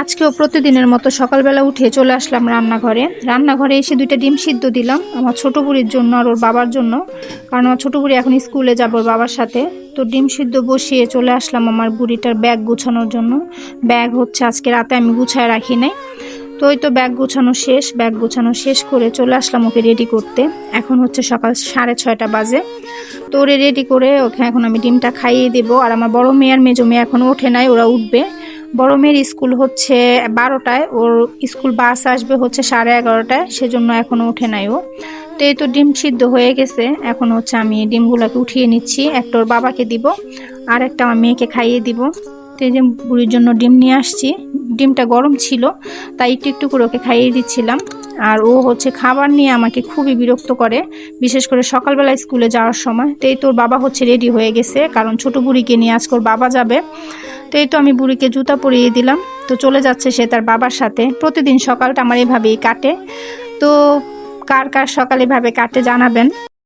আজকেও প্রতিদিনের মতো সকালবেলা উঠে চলে আসলাম রান্নাঘরে এসে 2টা ডিম সিদ্ধ দিলাম আমার ছোট বুড়ির জন্য আর ওর বাবার জন্য, কারণ আমার ছোট বুড়ি এখন স্কুলে যাবে ওর বাবার সাথে। তো ডিম সিদ্ধ বসিয়ে চলে আসলাম আমার বুড়িটার ব্যাগ গোছানোর জন্য। ব্যাগ হচ্ছে আজকে রাতে আমি গুছায় রাখি নাই। তো ওই তো ব্যাগ গোছানো শেষ করে চলে আসলাম ওকে রেডি করতে। এখন হচ্ছে সকাল 6:30 বাজে। তো ওরে রেডি করে ওকে এখন আমি ডিমটা খাইয়ে দেবো। আর আমার বড় মেয়ে আর মেজো মেয়ে এখনও ওঠে নাই, ওরা উঠবে। বড় মেয়ের স্কুল হচ্ছে 12টায়, ওর স্কুল বাস আসবে হচ্ছে 11:30টায়, সেজন্য এখনও ওঠে নাই ও। তো এই তো ডিম সিদ্ধ হয়ে গেছে, এখন হচ্ছে আমি ডিমগুলোকে উঠিয়ে নিচ্ছি। একটা ওর বাবাকে দিব আর একটা আমার মেয়েকে খাইয়ে দিব। তো এই যে বুড়ির জন্য ডিম নিয়ে আসছি, ডিমটা গরম ছিল তাই একটু একটু করে ওকে খাইয়ে দিচ্ছিলাম। আর ও হচ্ছে খাবার নিয়ে আমাকে খুবই বিরক্ত করে, বিশেষ করে সকালবেলা স্কুলে যাওয়ার সময়। তো এই তোর বাবা হচ্ছে রেডি হয়ে গেছে, কারণ ছোট বুড়িকে নিয়ে আজকে ওর বাবা যাবে। তো এই তো আমি বুড়িকে জুতা পরিয়ে দিলাম, তো চলে যাচ্ছে সে তার বাবার সাথে। প্রতিদিন সকালটা আমার এভাবেই কাটে। তো কার কার সকাল এভাবে কাটে জানাবেন।